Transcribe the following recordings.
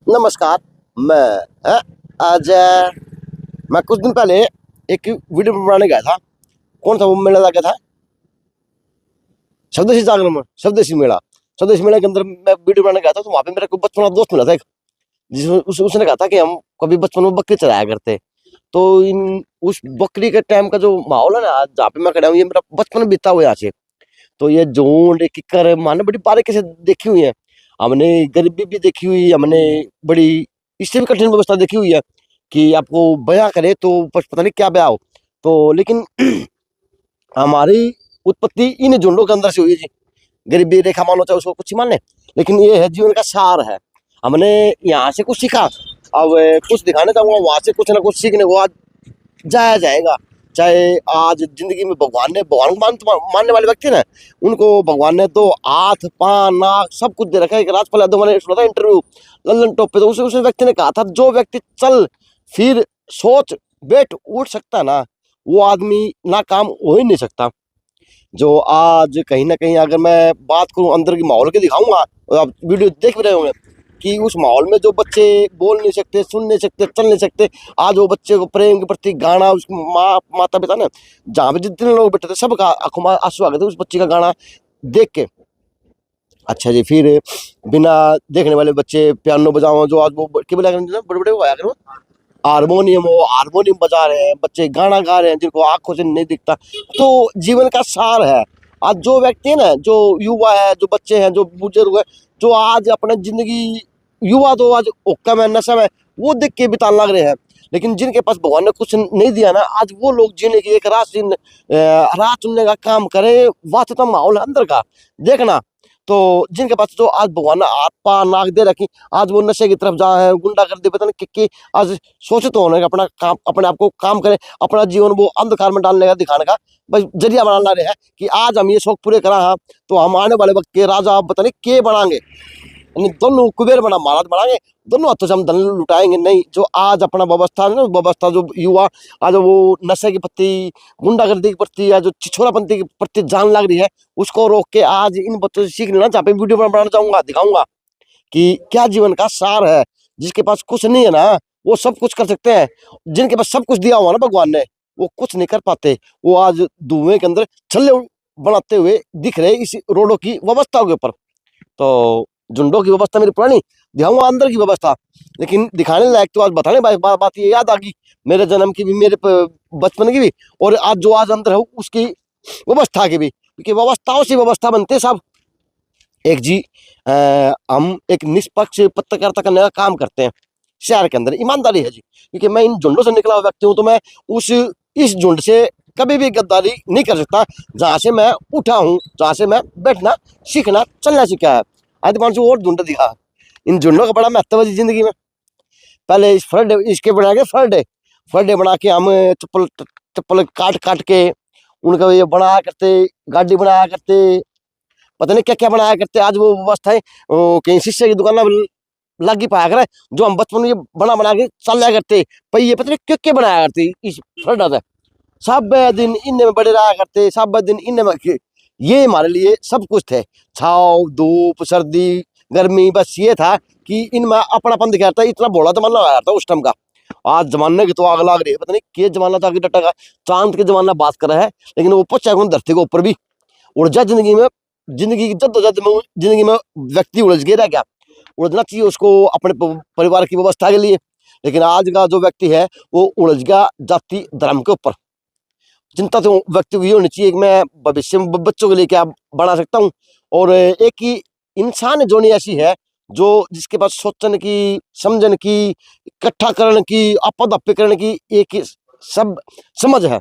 नमस्कार। मैं आज मैं कुछ दिन पहले एक वीडियो बनाने गया था। कौन सा वो मेला लगा था? स्वदेशी जागरण में, स्वदेशी मेला के अंदर मैं वीडियो बनाने गया था। तो वहां पे मेरा कोई बचपन का दोस्त मिला था एक, उसने कहा था कि हम कभी बचपन में बकरी चलाया करते। तो इन उस बकरी के टाइम का जो माहौल है ना, आज जहाँ पे मैं खड़ा हूँ, ये मेरा बचपन बीता हुआ यहाँ से। तो ये जोड़ किकर माने बड़ी बारीकी से देखी हुई है हमने। गरीबी भी देखी हुई हमने, बड़ी इससे भी कठिन व्यवस्था देखी हुई है कि आपको बयां करे तो पता नहीं क्या बयां हो। तो लेकिन हमारी उत्पत्ति इन झुंडों के अंदर से हुई है जी। गरीबी रेखा मानो चाहे उसको कुछ ही मान ले, लेकिन ये है जीवन का सार है। हमने यहाँ से कुछ सीखा, अब कुछ दिखाने चाहूंगा, वहां से कुछ ना कुछ सीखने को आज जाया जाएगा। चाहे आज जिंदगी में भगवान को मानने वाले व्यक्ति ना, उनको भगवान ने तो हाथ पांव नाक सब कुछ दे रखा है। एक राजपाल यादव, मैंने सुना था इंटरव्यू लल्लन टॉप पे, तो उस व्यक्ति ने कहा था जो व्यक्ति चल फिर सोच बैठ उठ सकता है ना, वो आदमी नाकाम हो ही नहीं सकता। जो आज कहीं ना कहीं अगर मैं बात करूं अंदर की माहौल के दिखाऊंगा, और आप वीडियो देख भी रहे होंगे कि उस माहौल में जो बच्चे बोल नहीं सकते, सुन नहीं सकते, चल नहीं सकते, आज वो बच्चे को प्रेम के प्रति गाना, उसकी माता पिता ने जहाँ पे जितने लोग बैठे थे सबका आंखों में आंसू आ गए थे उस बच्चे का गाना देख के। अच्छा जी, फिर बिना देखने वाले बच्चे पियानो बजाओ, जो आज वो केवल बड़े बड़े वो आया करो हारमोनियम, वो हारमोनियम बजा रहे हैं बच्चे, गाना गा रहे हैं जिनको आंखों से नहीं दिखता। तो जीवन का सार है। आज जो व्यक्ति है ना, जो युवा है, जो बच्चे हैं, जो बुजुर्ग है, जो आज अपने जिंदगी, युवा तो आज हुक्का में नशा में वो देख के बिताने लग रहे हैं। लेकिन जिनके पास भगवान ने कुछ नहीं दिया ना, आज वो लोग जीने की एक राह चुनने का काम करें। वास्तव माहौल है अंदर का देखना। तो जिनके पास जो आज भगवान ने हाथ पा नाक दे रखी, आज वो नशे की तरफ जा है, गुंडा कर दे, पता नहीं कि आज सोचे तो होने का अपना काम, अपने आप को काम करें, अपना जीवन वो अंधकार में डालने का, दिखाने का बस जरिया बनाना रहे है कि आज हम ये शौक पूरे करा है तो हम आने वाले वक्त के राजा पता नहीं के बनाएंगे, दोनों कुबेर बना महाराज बनाएंगे, दोनों हाथों से हम धन लुटाएंगे। नहीं, जो आज अपना व्यवस्था है ना, व्यवस्था जो युवा आज वो नशे के प्रति, गुंडागर्दी के प्रति या जो छिछोरापंथी के प्रति जान लग रही है, उसको रोक के आज इन बच्चों से सीख लेना। जहाँ पे वीडियो बनाना चाहूंगा, दिखाऊंगा कि क्या जीवन का सार है। जिसके पास कुछ नहीं है ना, वो सब कुछ कर सकते हैं। जिनके पास सब कुछ दिया हुआ ना भगवान ने, वो कुछ नहीं कर पाते। वो आज धुएं के अंदर छल्ले बनाते हुए दिख रहे इस रोडों की व्यवस्था के ऊपर। तो झुंडों की व्यवस्था मेरी पुरानी, दिखाऊंगा अंदर की व्यवस्था, लेकिन दिखाने लायक तो आज बताने बात ये याद आ गई, मेरे जन्म की भी, मेरे बचपन की भी, और आज जो आज अंदर है उसकी व्यवस्था की भी, क्योंकि व्यवस्थाओं से व्यवस्था बनते सब। एक जी हम एक निष्पक्ष पत्रकारिता करने का काम करते हैं शहर के अंदर, ईमानदारी है जी। क्योंकि मैं इन झुंडों से निकला हुआ व्यक्ति हूँ, तो मैं उस इस झुंड से कभी भी गद्दारी नहीं कर सकता। जहाँ से मैं उठा हूँ, जहाँ से मैं बैठना सीखना चलना सीखा है। आज पांच और झुंड दिखा, इन झुंडों का बड़ा महत्व है जिंदगी में। पहले इस फरडे, इसके बना के फरडे बना के हम चप्पल चप्पल काट काट के उनका ये बनाया करते, गाड़ी बनाया करते, पता नहीं क्या क्या बनाया करते। आज वो व्यवस्थाएं कहीं शीशे की दुकान लगी पाया करे, जो हम बचपन में ये बना बना के चल जाया करते, पर ये पता नहीं क्या क्या बनाया करते इस फरडा से। सब दिन इनने में बड़े रहा करते, सब दिन इनने में, ये हमारे लिए सब कुछ थे। छाव धूप सर्दी गर्मी, बस ये था कि इनमें अपनापन दिखाता। इतना भोला जमाना आया था उस टाइम का। आज जमाने की तो आग लग रही है, पता नहीं क्या जमाना था आगे डटा का। चांद के जमाना बात कर रहा है, लेकिन वो पहुंचा कौन धरती के ऊपर भी। ऊर्जा जिंदगी में, जिंदगी की जद्दोजहद में, जिंदगी में व्यक्ति उलझ गया क्या, उलझना चाहिए उसको अपने परिवार की व्यवस्था के लिए। लेकिन आज का जो व्यक्ति है वो उलझ गया जाति धर्म के ऊपर। चिंता तो व्यक्ति को ये होनी चाहिए कि मैं भविष्य में बच्चों के लिए क्या बना सकता हूँ। और एक ही इंसान जोनी ऐसी है जो जिसके पास सोचने की, समझने की, इकट्ठा करने की, आपद आपे करने की एक ही सब समझ है।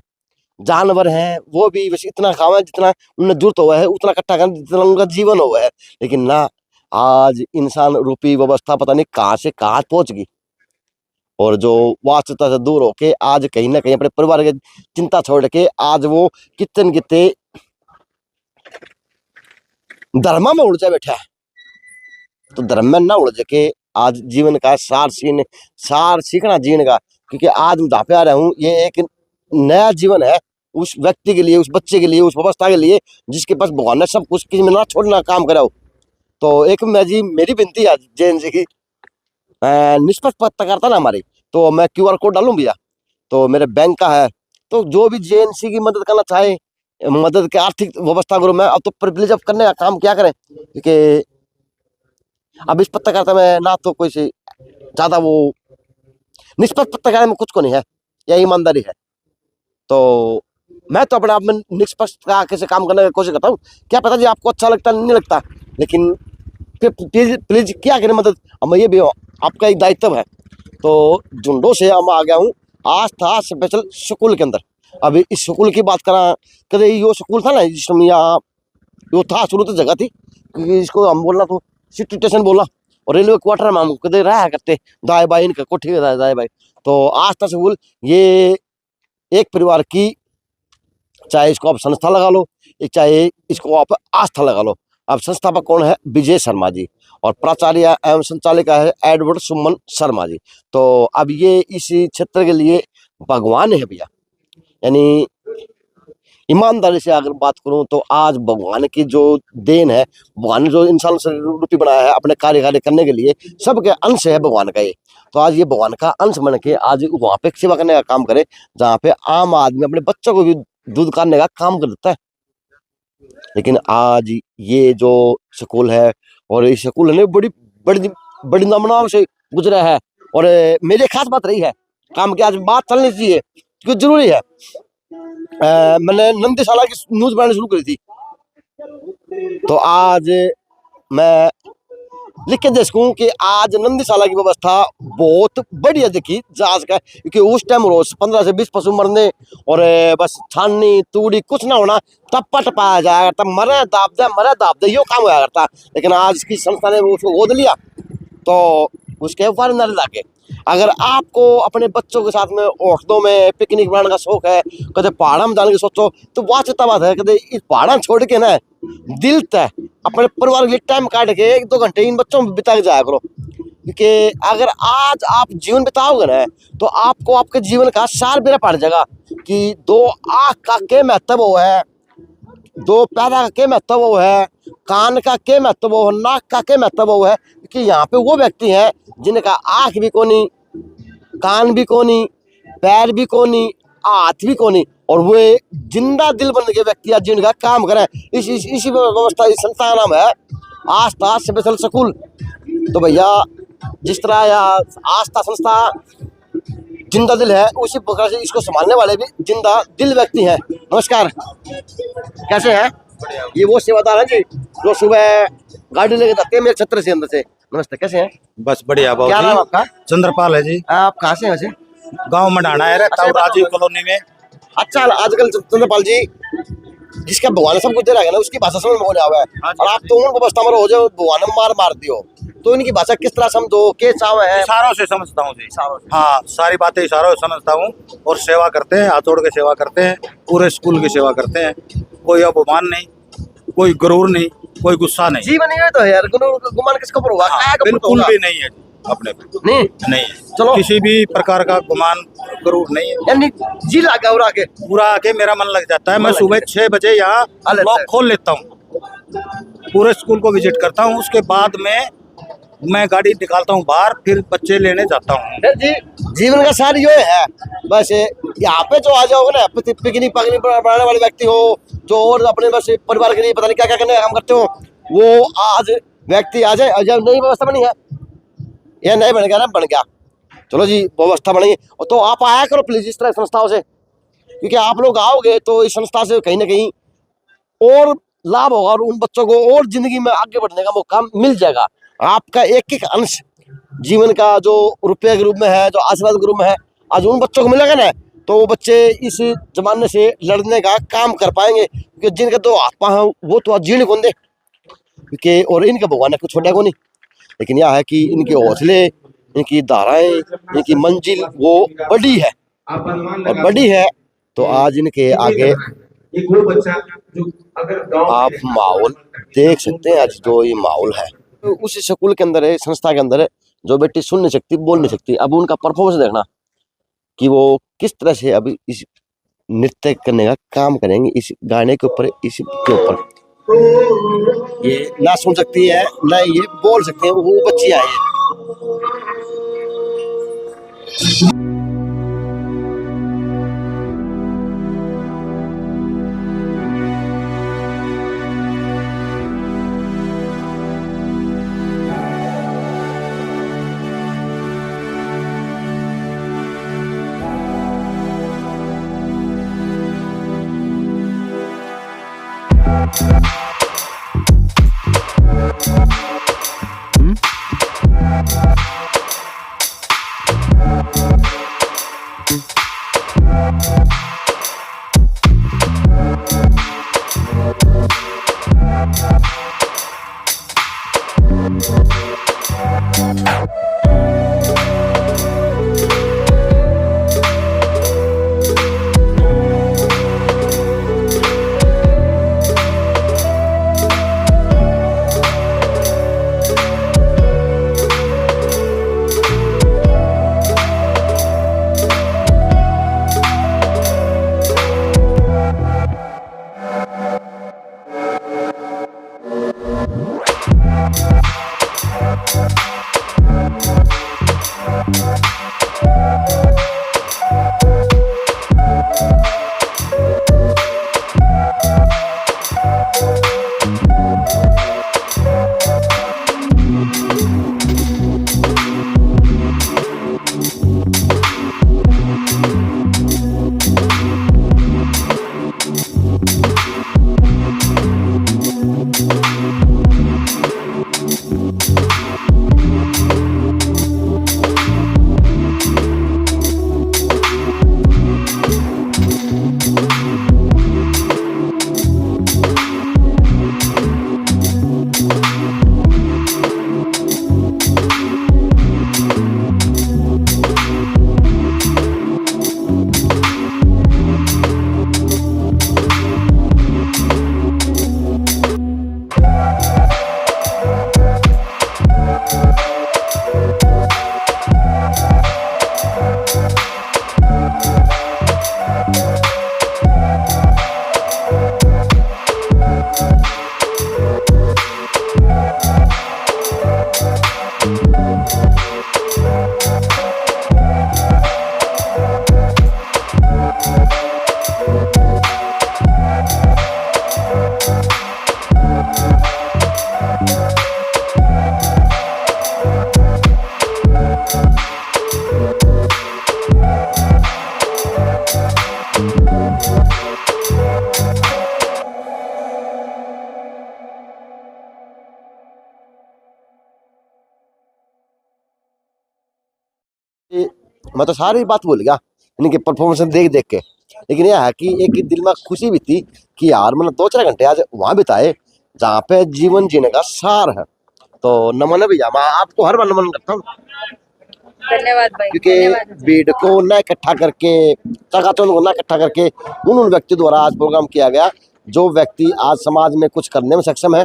जानवर हैं वो भी बस इतना खावे जितना उन्हें जरूरत हुआ है, उतना इकट्ठा करना जितना उनका जीवन हुआ है। लेकिन ना, आज इंसान रूपी व्यवस्था पता नहीं कहाँ से कहाँ पहुंच गई, और जो वास्तविकता से दूर होके आज कहीं ना कहीं अपने परिवार की चिंता छोड़ के आज वो कितने न कितने धर्म में उलझा बैठा है। तो धर्म में ना उलझ के आज जीवन का सार सीखना जीवन का। क्योंकि आज मैं जहाँ पे आ रहा हूँ, ये एक नया जीवन है उस व्यक्ति के लिए, उस बच्चे के लिए, उस व्यवस्था के लिए जिसके पास भगवान ने सब कुछ किसी में ना छोड़ना काम करा हो। तो एक मैं जी, मेरी विनती है जैन जी की, निष्पक्ष पत्रकारिता ना हमारी, तो मैं क्यूआर कोड डालूं भैया, तो मेरे बैंक का है, तो जो भी जेएनसी की मदद करना चाहे, मदद के आर्थिक व्यवस्था करो, मैं अब तो प्रिविलेज अब करने का काम क्या करें, क्योंकि अब इस पत्रकारिता में ना तो कोई सी ज्यादा वो निष्पक्ष पत्रकारिता में कुछ को नहीं है, या ईमानदारी है। तो मैं तो अपने आप में निष्पक्ष से काम करने की कोशिश करता हूँ। क्या पता जी आपको अच्छा लगता नहीं लगता, लेकिन प्लीज क्या करें मदद, अब ये भी आपका एक दायित्व है। तो झुंडों से हम आ गया हूँ आस्था स्पेशल स्कूल के अंदर। अभी इस स्कूल की बात करा, कदे यो स्कूल था ना जिसमें यहाँ वो था शुरू तो जगह थी, क्योंकि इसको हम बोलना तो सिटी स्टेशन बोला, और रेलवे क्वार्टर में हम कदे रहा करते दाएं बाएं इनका कोठी के दाएं बाएं। तो आस्था स्कूल ये एक परिवार की, चाहे इसको आप संस्था लगा लो, चाहे इसको आप आस्था लगा लो। अब संस्थापक कौन है? विजय शर्मा जी, और प्राचार्य एवं संचालिका है एडवर्ड सुमन शर्मा जी। तो अब ये इस क्षेत्र के लिए भगवान है भैया, यानी ईमानदारी से अगर बात करूं तो आज भगवान की जो देन है, भगवान ने जो इंसान से रूपी बनाया है अपने कार्य करने के लिए, सबके अंश है भगवान का ये। तो आज ये भगवान का अंश बन के आज वहां पे सेवा करने का काम करे, जहाँ पे आम आदमी अपने बच्चों को भी दूध काटने का काम कर देता है। लेकिन आज ये जो स्कूल है, और इस स्कूल ने बड़ी बड़ी बड़ी नामनाम से गुजरा है, और मेरी खास बात रही है काम की, आज बात चलनी चाहिए क्योंकि जरूरी है। मैंने नंदीशाला की न्यूज बनानी शुरू करी थी, तो आज मैं लिख के दे सकूं कि आज नंदीशाला की व्यवस्था बहुत बढ़िया देखी जहाज का, क्योंकि उस टाइम रोज 15 से 20 पशु मरने, और बस छाननी तूड़ी कुछ ना होना, तब पट पाया जाया करता, मरे दाब दे यो काम होया करता। लेकिन आज की संस्था ने उसको गोद लिया, तो उसके ऊपर न लागे। अगर आपको अपने बच्चों के साथ में औषधों में पिकनिक बनाने का शौक है, कदे पहाड़ा में जाने की सोचो, तो वाचिता बात है, कदे इस पहाड़ा छोड़ के ना दिल तय अपने परिवार के लिए टाइम काट के 1-2 घंटे इन बच्चों में बिता के जाया करो। क्योंकि अगर आज आप जीवन बिताओगे ना, तो आपको आपके जीवन का सार बेरा पड़ जाएगा कि 2 आँख का क्या महत्व वो है, 2 पैदा का क्या महत्व वो है, कान का क्या महत्व वो है, नाक का क्या महत्व वो है। कि यहाँ पे वो व्यक्ति हैं जिनका आँख भी कोनी, कान भी कोनी, पैर भी कोनी, हाथ भी कोनी, और वो जिंदा दिल बन के व्यक्ति आज जिनका काम करें। इसी व्यवस्था, इस संस्था का नाम है आस्था स्पेशल स्कूल। तो भैया जिस तरह आस्था संस्था जिंदा दिल है, उसी प्रकार से इसको संभालने वाले भी जिंदा दिल व्यक्ति हैं। नमस्कार, कैसे हैं? ये वो सेवादार है जी जो सुबह गाड़ी लेके जाते हैं मेरे छत्र से अंदर से। नमस्ते, कैसे हैं? बस बढ़िया। बहुत क्या नाम आपका? चंद्रपाल है जी। आप कहाँ से हैं वैसे? गांव मडाना है, रहता हूँ राजीव कॉलोनी में। अच्छा, आजकल चंद्रपाल जी जिसका भगवान ने सब कुछ दे रहा है ना, उसकी भाषा समझ में होने आवा है, और आप तो उन व्यवस्था में हो जाओ भगवान ने मार दियो, तो इनकी भाषा किस तरह समझो, के चाव है? इशारों से समझता हूँ जी। हाँ, सारी बातें इशारों से समझता हूँ, और सेवा करते हैं, हाथ जोड़ के सेवा करते हैं, पूरे स्कूल की सेवा करते हैं। कोई अपमान नहीं, कोई गरूर नहीं, कोई गुस्सा नहीं। जीवन ये तो है यार, गुमान किसके ऊपर होगा? बिल्कुल भी नहीं है अपने पे, नहीं है। चलो, किसी भी प्रकार का गुमान गरूर नहीं है, यानी जी लगा और आके पूरा आके मेरा मन लग जाता है। मैं सुबह 6 बजे यहाँ लॉक खोल लेता हूँ, पूरे स्कूल को विजिट करता हूँ, उसके बाद में मैं गाड़ी निकालता हूँ बाहर, फिर बच्चे लेने जाता हूँ। जी, जीवन का सार ये है। बस यहाँ पे जो आ जाओगे ना, पिकनिक बनाने वाले व्यक्ति हो, जो और अपने बस परिवार के लिए पता नहीं क्या क्या करने का काम करते हो, वो आज व्यक्ति आ जाए। जब नई व्यवस्था बनी है, यह नहीं बन गया ना, बन गया, चलो जी व्यवस्था बनेगी, तो आप आया करो प्लीज इस तरह संस्थाओं से, क्योंकि आप लोग आओगे तो इस संस्था से कहीं ना कहीं और लाभ होगा, और उन बच्चों को और जिंदगी में आगे बढ़ने का मौका मिल जाएगा। आपका एक एक अंश जीवन का जो रुपये के रूप में है, जो आशीर्वाद के रूप में है, आज उन बच्चों को मिलेगा ना, तो वो बच्चे इस जमाने से लड़ने का काम कर पाएंगे। क्योंकि जिनके 2 हाथ पाँव हैं वो तो आज जीने कौन दे, क्योंकि और इनके भगवान ने कुछ छोड़ा को नहीं। लेकिन यह है कि इनके हौसले, इनकी धाराएं, इनकी मंजिल वो बड़ी है, और बड़ी है, तो आज इनके आगे आप माहौल देख सकते हैं। आज जो ये माहौल है, तो उस स्कूल के अंदर है, संस्था के अंदर है, जो बेटी सुन नहीं सकती, बोल नहीं सकती, अब उनका परफॉर्मेंस देखना कि वो किस तरह से अभी इस नृत्य करने का काम करेंगे, इस गाने के ऊपर, इस के ऊपर। ये ना सुन सकती है ना ये बोल सकते हैं, वो बच्चियां हैं। मैं तो सारी बात भूल गया इनके परफॉर्मेंस देख देख के, लेकिन यह है कि एक दिल में खुशी भी थी कि यार मैंने 2-4 घंटे आज वहां बिताए जहाँ पे जीवन जीने का सार है। तो नमन है भैया, मैं आपको हर बार नमन करता हूँ, धन्यवाद भाई, क्योंकि धन्यवाद। भीड़ को न इकट्ठा करके, चकाचौंध को न इकट्ठा करके उन व्यक्ति द्वारा आज प्रोग्राम किया गया जो व्यक्ति आज समाज में कुछ करने में सक्षम है,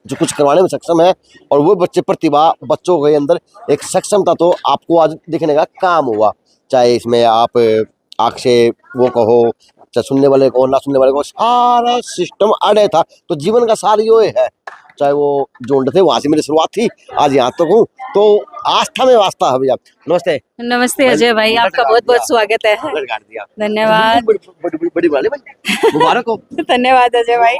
जो कुछ करवाने में सक्षम है, और वो बच्चे प्रतिभा बच्चों के अंदर एक सक्षमता तो आपको आज देखने का काम हुआ। चाहे इसमें आप आँख से वो कहो, चाहे सुनने वाले को ना सुनने वाले को, सारा सिस्टम अड़े था। तो जीवन का सार यो है, चाहे वो जोड़ थे वहां से मेरी शुरुआत थी, आज यहाँ तक हूँ, तो आस्था में वास्ता है भैया। नमस्ते। नमस्ते अजय भाई, आपका बहुत बहुत स्वागत है। धन्यवाद। बड़ी वाली भाई, मुबारक हो। धन्यवाद अजय भाई।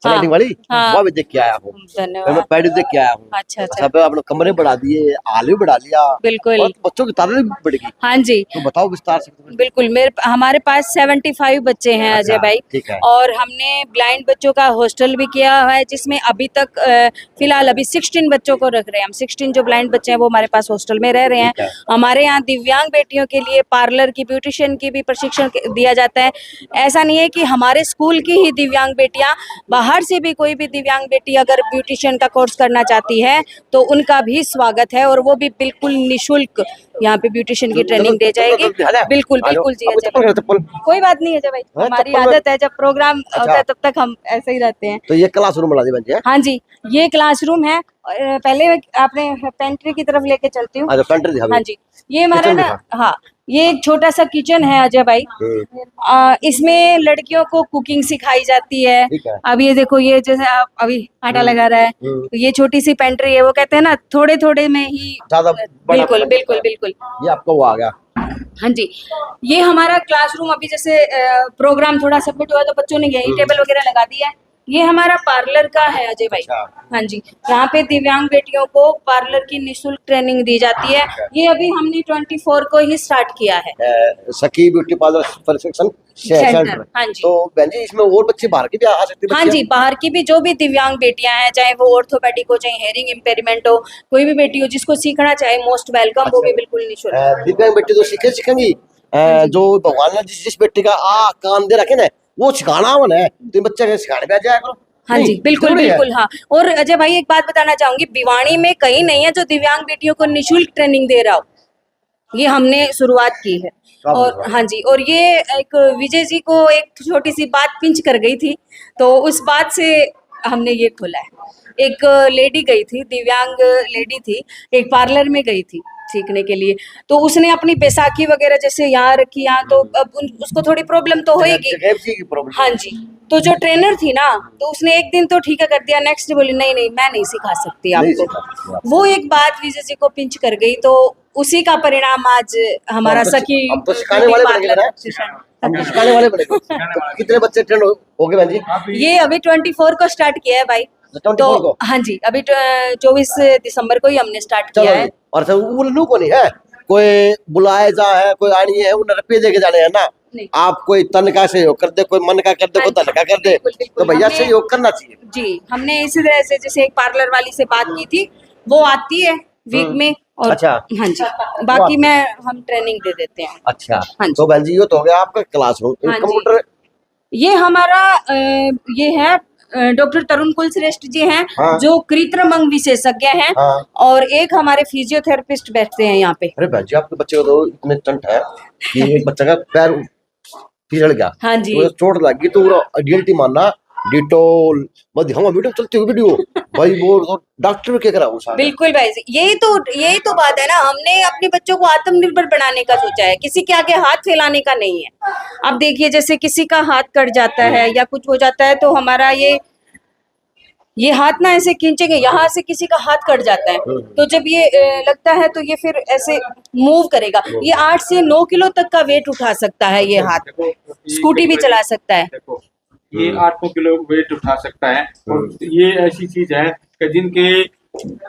स्लाइडिंग वाली हाँ। वो भी देख के आया हूँ, धन्यवाद। मैं पैड देख के आया हूँ। अच्छा अच्छा, सब अपने कमरे बढ़ा दिए, हाल भी बढ़ा लिया, बिल्कुल। और बच्चों की तादाद भी बढ़ गई। हाँ जी, तो बताओ विस्तार से। बिल्कुल। हमारे पास 75 बच्चे हैं अजय भाई, ठीक है। और हमने ब्लाइंड बच्चों का हॉस्टल भी किया हुआ है, जिसमें अभी तक फिलहाल अभी 16 बच्चों को रख रहे हैं हम। 16 जो ब्लाइंड बच्चे हैं वो हमारे पास हॉस्टल में रह रहे हैं। हमारे यहाँ दिव्यांग बेटियों के लिए पार्लर की, ब्यूटिशियन की भी प्रशिक्षण दिया जाता है। ऐसा नहीं है कि हमारे स्कूल की ही दिव्यांग बेटियां, बाहर से भी कोई भी दिव्यांग बेटी अगर ब्यूटिशियन का कोर्स करना चाहती है तो उनका भी स्वागत है, और वो भी बिल्कुल निशुल्क यहाँ पे ब्यूटिशियन की ट्रेनिंग दे जाएगी। बिल्कुल बिल्कुल जी अजय भाई, कोई बात नहीं अजय भाई, हमारी आदत है, जब प्रोग्राम होता है तब तक हम ऐसे ही रहते हैं। तो ये क्लासरूम बना दी बच्चे। हाँ जी, ये क्लासरूम है। पहले आपने पेंट्री की तरफ लेके चलती हूँ। हाँ जी, ये हमारा ना, हाँ, ये एक छोटा सा किचन है अजय भाई। इसमें लड़कियों को कुकिंग सिखाई जाती है। अब ये देखो, ये जैसे आप अभी आटा लगा रहा है, तो ये छोटी सी पेंट्री है। वो कहते हैं ना, थोड़े थोड़े में ही बिल्कुल बिल्कुल बिल्कुल। ये आपको वो आ गया। हाँ जी, ये हमारा क्लासरूम। अभी जैसे प्रोग्राम थोड़ा सबमिट हुआ तो बच्चों ने यही टेबल वगैरह लगा दिया है, ये हमारा पार्लर का है अजय भाई। अच्छा। हाँ जी, यहाँ पे दिव्यांग बेटियों को पार्लर की निशुल्क ट्रेनिंग दी जाती है। ये अभी हमने 24 को ही स्टार्ट किया है। सखी ब्यूटी पार्लर प्रशिक्षण सेंटर। हाँ जी। तो बहन जी इसमें और बच्चे बाहर के भी आ सकते हैं? हाँ जी, बाहर की भी जो भी दिव्यांग बेटियां हैं, चाहे वो ऑर्थोपेडिक हो, चाहे हेयरिंग इम्पेयरमेंट हो, कोई भी बेटी हो जिसको सीखना चाहे, मोस्ट वेलकम। वो भी बिल्कुल निःशुल्क। दिव्यांग बेटी तो सीखेंगी। जो भगवान ने जिस बेटी का कान दे रखे ना वो सिखाना मन है, तो बच्चे के सिखाने पे आ जाया करो। हाँ जी, बिल्कुल बिल्कुल। हाँ, और अजय भाई एक बात बताना चाहूंगी, भिवानी में कहीं नहीं है जो दिव्यांग बेटियों को निःशुल्क ट्रेनिंग दे रहा हो। ये हमने शुरुआत की है। और हाँ जी, और ये एक विजय जी को एक छोटी सी बात पिंच कर गई थी, तो उस बात से हमने ये खोला है। एक लेडी गई थी, दिव्यांग लेडी थी, एक पार्लर में गई थी सीखने के लिए, तो उसने अपनी बैसाखी वगैरह जैसे यहाँ रखी, यहाँ तो अब उसको थोड़ी प्रॉब्लम तो होएगी। हाँ जी, तो जो ट्रेनर थी ना, तो उसने एक दिन तो ठीक है कर दिया, नेक्स्ट डे बोली नहीं नहीं मैं नहीं सिखा सकती आपको। वो एक बात विजय जी को पिंच कर गई, तो उसी का परिणाम आज हमारा सखी तो सिखाने वाले बनेंगे ना, हम सिखाने वाले बनेंगे। तो कितने बच्चे ट्रेन हो गए बहन जी? ये अभी 24 को स्टार्ट किया है भाई। 24 को? हाँ जी, अभी 24 दिसंबर को ही हमने स्टार्ट किया है। और सर उल्लू को नहीं है, कोई बुलाए जा है, कोई आनी है, उन्हें रुपये दे के जाने हैं ना। आप कोई तन का सहयोग कर दे, कोई मन का कर दे, कोई तन का कर दे, तो भैया सहयोग करना चाहिए। जी, हमने इसी तरह से जैसे एक पार्लर वाली से बात की थी, वो आती है वीक में। और अच्छा। हाँ जी, बाकी मैं हम ट्रेनिंग दे देते हैं। अच्छा। हाँ जी। तो बहन जी ये तो हो गया आपका क्लासरूम। हाँ जी। कंप्यूटर ये हमारा ये है डॉक्टर तरुण कुलश्रेष्ठ जी हैं। हाँ। जो कृत्रिम अंग विशेषज्ञ हैं। हाँ। और एक हमारे फिजियोथेरेपिस्ट बैठते हैं यहाँ पे। अरे बहन जी आपके बच्चे को तो इतने चंट है कि एक बच्चे का पैर फिसल गया। हाँ जी। तो चोट लग गई तो डीएलटी मारना, डिटोल हम वीडियो चलती हुई वीडियो भाई, वो तो डॉक्टर भी क्या करा वो। बिल्कुल भाई, यही तो बात है ना, हमने अपने बच्चों को आत्मनिर्भर बनाने का सोचा है, किसी के आगे हाथ फैलाने का नहीं है। अब देखिए जैसे किसी का हाथ कट जाता है या कुछ हो जाता है, तो हमारा ये हाथ ना ऐसे खींचेंगे, यहाँ से किसी का हाथ कट जाता है, तो जब ये लगता है तो ये फिर ऐसे मूव करेगा। ये 8 से 9 किलो तक का वेट उठा सकता है ये हाथ, स्कूटी भी चला सकता है। ये 8 किलो वेट उठा सकता है। और ये ऐसी चीज है कि जिनके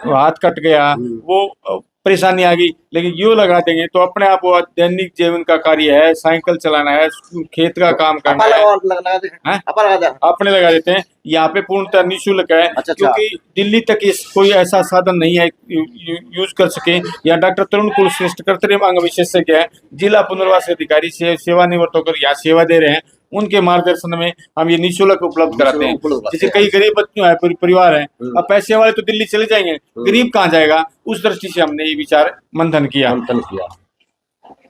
हाथ कट गया, वो परेशानी आ गई, लेकिन यो लगा देंगे तो अपने आप वो दैनिक जीवन का कार्य है, साइकिल चलाना है, खेत का काम करना है, अपने लगा देते हैं। यहाँ पे पूर्णतः निःशुल्क है। अच्छा। क्योंकि दिल्ली तक इस कोई ऐसा साधन नहीं है यूज कर सके। या डॉक्टर तरुण कुलश्रेष्ठ कृत्रिम अंग विशेषज्ञ है, जिला पुनर्वास अधिकारी से सेवानिवृत्त होकर यहाँ सेवा दे रहे हैं, उनके मार्गदर्शन में हम ये निःशुल्क उपलब्ध कराते हैं। जैसे कई गरीब बच्चों है, परिवार है, अब पैसे वाले तो दिल्ली चले जाएंगे, गरीब कहाँ जाएगा, उस दृष्टि से हमने ये विचार मंथन किया। है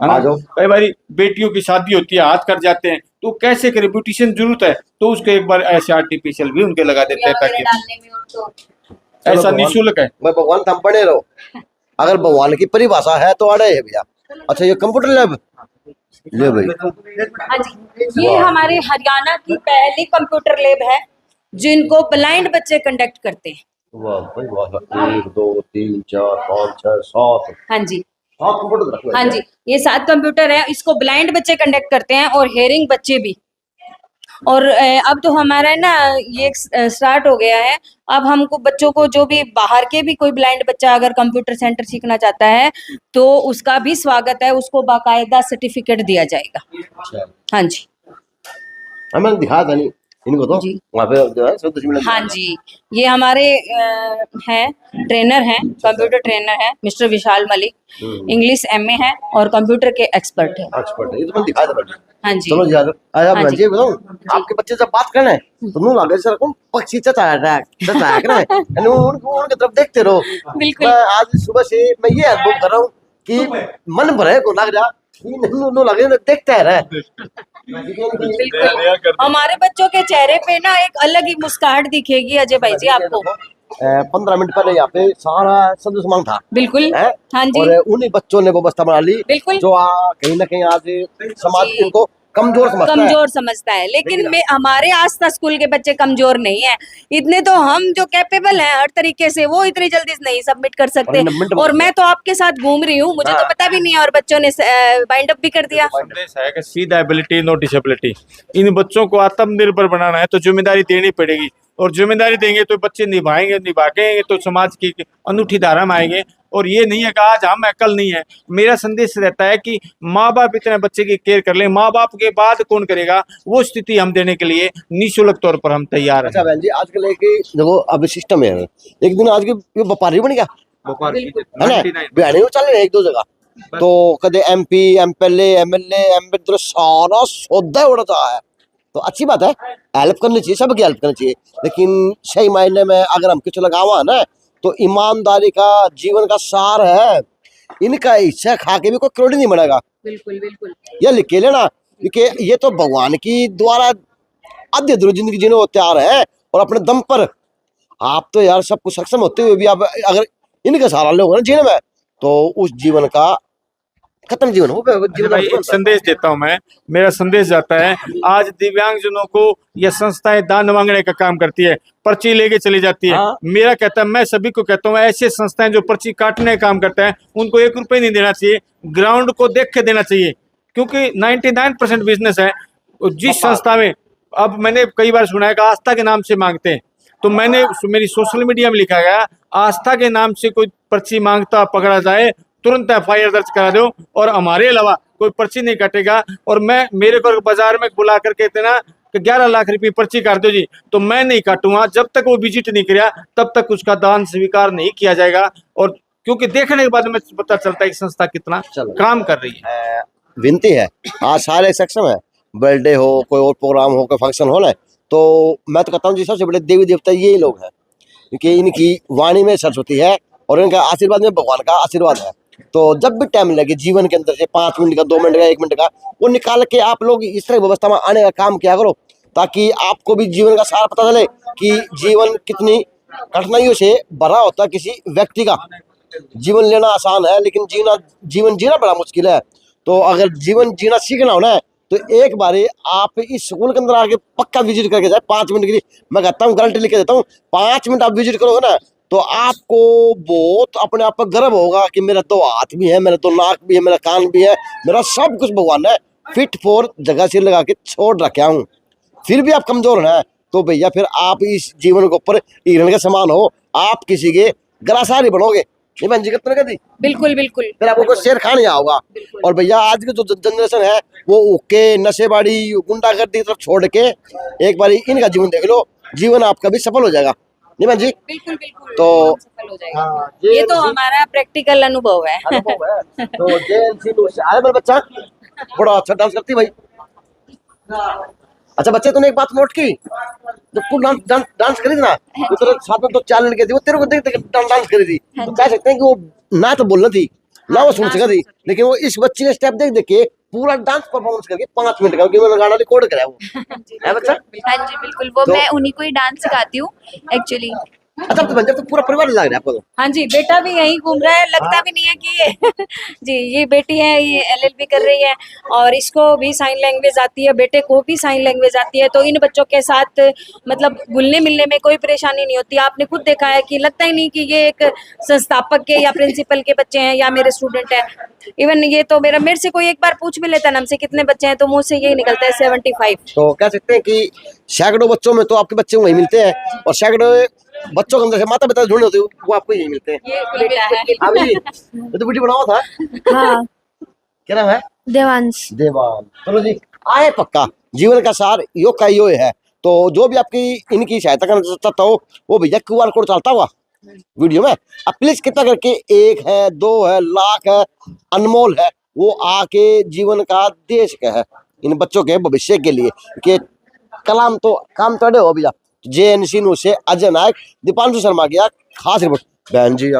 ना? कई बार बेटियों की शादी होती है, हाथ कट जाते हैं, तो कैसे करें, ब्यूटिशियन जरूरत है, तो उसको एक बार ऐसे आर्टिफिशियल भी उनके लगा देते हैं, ताकि ऐसा निःशुल्क है। भगवान तुम पढ़े रहो, अगर भगवान की परिभाषा है तो अड़े है भैया। अच्छा ये कंप्यूटर लैब ले भाई। हाँ जी, ये हमारे हरियाणा की पहली कंप्यूटर लैब है जिनको ब्लाइंड बच्चे कंडक्ट करते हैं। वाह भाई वाह, 1 2 3 4 5 6 7। हाँ जी, 7 कंप्यूटर। हाँ जी, ये 7 कंप्यूटर है, इसको ब्लाइंड बच्चे कंडक्ट करते हैं और हेयरिंग बच्चे भी। और अब तो हमारा है ना ये स्टार्ट हो गया है, अब हमको बच्चों को जो भी बाहर के भी कोई ब्लाइंड बच्चा अगर कंप्यूटर सेंटर सीखना चाहता है तो उसका भी स्वागत है, उसको बाकायदा सर्टिफिकेट दिया जाएगा। हाँ जी, हमें दिखा था नहीं इनको तो वहाँ पे जो है 10 हाँ जी, ये हमारे हैं ट्रेनर हैं, कंप्यूटर ट्रेनर हैं मिस्टर विशाल मलिक, इंग्लिश MA है और कंप्यूटर के एक्सपर्ट है। एक्सपर्ट है, ये तो मैं दिखा था। हाँ जी, चलो जी आया मैं जी बताऊं, आपके बच्चे जब बात करना है तो नो लगे सर कौन पक्षी चचाया करना है, उनकी तरफ देखते रहो। बिल्कुल। मैं आज सुबह से मैं ये अनुभव कर रहा हूँ कि मन भरे को लग जा, नो लगे देखते रहे। बिल्कुल, हमारे बच्चों के चेहरे पे ना एक अलग ही मुस्कुराहट दिखेगी अजय भाई जी आपको। 15 मिनट पहले यहाँ पे सारा सब सामान था। बिल्कुल। हाँ जी, और उन्हीं बच्चों ने व्यवस्था बना ली, बिल्कुल। जो कहीं ना कहीं आज समाज इनको कमजोर समझता है। कमजोर समझता है, लेकिन हमारे आस्था स्कूल के बच्चे कमजोर नहीं है, इतने तो हम जो कैपेबल हैं हर तरीके से, वो इतनी जल्दी नहीं सबमिट कर सकते। और मैं तो आपके साथ घूम रही हूँ, मुझे तो पता भी नहीं है, और बच्चों ने बाइंड अप भी कर दिया। संदेश है कि सीधा एबिलिटी नो डिसेबिलिटी। इन बच्चों को आत्मनिर्भर बनाना है तो जिम्मेदारी देनी पड़ेगी, और जिम्मेदारी देंगे तो बच्चे निभाएंगे, निभाएंगे तो समाज की अनूठी धारा में आएंगे। और ये नहीं है कि आज हम है कल नहीं है। मेरा संदेश रहता है कि माँ बाप इतने बच्चे की केयर कर ले, माँ बाप के बाद कौन करेगा, वो स्थिति हम देने के लिए निःशुल्क तौर पर हम तैयार हैं। अच्छा बहन जी, आजकल एक देखो अब सिस्टम है, एक दिन आज के व्यापारी बन गया है ना, बयाने चल रहे हैं एक दो जगह, तो कदे MP MLA MLA सारा सौदा उड़ता है। तो अच्छी बात है, हेल्प करनी चाहिए, सबकी हेल्प करनी चाहिए, लेकिन सही मायने में अगर हम कुछ लगावा ना तो ईमानदारी का जीवन का सार है। इनका हिस्सा खा के भी कोई करोड़ नहीं बनेगा। बिल्कुल बिल्कुल, ये लिख के लेना, क्योंकि ये तो भगवान की द्वारा आधी अधूरी जिंदगी जीने को तैयार है, और अपने दम पर आप तो यार सब कुछ सक्षम होते हुए भी आप अगर इनका सहारा लोगे ना जीवन में, तो उस जीवन का खत्म जीवन हो गया। भाई एक संदेश देता हूं मैं, मेरा संदेश जाता है, आज दिव्यांगजनों को यह संस्थाएं दान मांगने का काम करती है, पर्ची लेके चली जाती है। हाँ। मेरा कहता है, मैं सभी को कहता हूँ, ऐसे संस्थाएं जो पर्ची काटने का काम करते हैं उनको 1 रुपये नहीं देना चाहिए, ग्राउंड को देख के देना चाहिए, क्योंकि 99% बिजनेस है। जिस संस्था में, अब मैंने कई बार सुना है कि आस्था के नाम से मांगते हैं, तो मैंने मेरी सोशल मीडिया में लिखा गया, आस्था के नाम से कोई पर्ची मांगता पकड़ा जाए तुरंत FIR दर्ज करा दो, और हमारे अलावा कोई पर्ची नहीं काटेगा। और मैं, मेरे को बाजार में बुला कर कहते ना कि 11 लाख रुपए पर्ची काट दो जी, तो मैं नहीं काटूंगा जब तक वो विजिट नहीं किया, तब तक उसका दान स्वीकार नहीं किया जाएगा। और क्योंकि देखने के बाद में पता चलता है कि संस्था कितना काम कर रही है। विनती है, आज सारे सक्षम है, बर्थडे हो, कोई और प्रोग्राम हो, कोई फंक्शन हो ना, तो मैं तो कहता हूँ जी सबसे बड़े देवी देवता यही लोग हैं, क्योंकि इनकी वाणी में सरस्वती है और इनका आशीर्वाद में भगवान का आशीर्वाद है। तो जब भी टाइम लगे जीवन के अंदर से 5 मिनट का, 2 मिनट का, 1 मिनट का, वो निकाल के आप लोग इस तरह की व्यवस्था में आने का काम किया करो, ताकि आपको भी जीवन का सार पता चले कि जीवन कितनी कठिनाइयों से भरा होता है। किसी व्यक्ति का जीवन लेना आसान है, लेकिन जीवन जीना बड़ा मुश्किल है। तो अगर जीवन जीना सीखना हो ना, तो एक बारी आप इस स्कूल के अंदर आके पक्का विजिट करके जाए 5 मिनट के लिए। मैं कहता हूँ, गारंटी लिख के देता हूँ, 5 मिनट आप विजिट करोगे ना, तो आपको बहुत अपने आप पर गर्व होगा कि मेरा 2 हाथ भी है, मेरा 2 नाक भी है, मेरा कान भी है, मेरा सब कुछ भगवान ने फिट फॉर जगह से लगा के छोड़ रखा हूँ। फिर भी आप कमजोर हैं, तो भैया फिर आप इस जीवन के ऊपर हिरण के समान हो, आप किसी के ग्रासारी बनोगे। नहीं बहन जी, कितने कहती? बिल्कुल बिल्कुल, फिर आपको कोई शेर खा नहीं आओगा। और भैया आज की जो जनरेशन है, वो उके नशेबाड़ी गुंडागर्दी की तरफ छोड़ के एक बार इनका जीवन देख लो, जीवन आपका भी सफल हो जाएगा। नहीं बहन जी? बिल्कुल बिल्कुल, तो सफल हो जाएगा। ये तो हमारा प्रैक्टिकल अनुभव है। तो आया मेरा बच्चा बड़ा अच्छा डांस करती भाई। अच्छा बच्चे, तूने एक बात नोट की, जब तू डांस करी थी ना, तो तेरे साथ में तो 4 लड़के थे, वो तेरे को देख देख डांस करी थी। तो कह सकते हैं कि वो ना तो बोलना थी ना वो सुन सका थी, लेकिन वो इस बच्चे के स्टेप देख देख के पूरा डांस परफॉर्मेंस करके 5 मिनट का, क्योंकि वो गाना रिकॉर्ड करा है वो, है बच्चा? हाँ जी बिल्कुल, वो तो- मैं उन्हीं को ही डांस सिखाती हूँ एक्चुअली। अच्छा तो जब तो पूरा परिवार लग रहा है आपको तो। हाँ जी, बेटा भी यहीं घूम रहा है, लगता भी नहीं है कि ये जी ये बेटी है, ये LLB कर रही है, और इसको भी साइन लैंग्वेज आती है, बेटे को भी साइन लैंग्वेज आती है। तो इन बच्चों के साथ मतलब घुलने मिलने में कोई परेशानी नहीं होती। आपने खुद देखा है कि लगता ही नहीं कि ये एक संस्थापक के या प्रिंसिपल के बच्चे हैं या मेरे स्टूडेंट है। इवन ये तो मेरे से कोई एक बार पूछ भी लेता है हमसे कितने बच्चे हैं, तो मुंह से यही निकलता है 75। तो कह सकते हैं कि सैकड़ों बच्चों में तो आपके बच्चे वही मिलते हैं, और सैकड़ों बच्चों के अंदर से माता पिता ढूंढे होते हैं, वो आपको यही मिलते हैं। ये बेटा है। हाँ जी, ये तो वीडियो बनाया था। हाँ, क्या नाम है? देवांश। देवान। चलो जी, आए पक्का जीवन का सार यो का यो है। तो जो भी आपकी इनकी सहायता करना चाहता हो, वो भैया QR कोड चलता हुआ वीडियो में, अब प्लीज कितना करके 1 है, 2 है, लाख है, अनमोल है, वो आके जीवन का देश का है, इन बच्चों के भविष्य के लिए कि कलाम तो काम तड़े हो भैया। JNC से अजय नायक, दीपांशु शर्मा की खास रिपोर्ट। बहन जी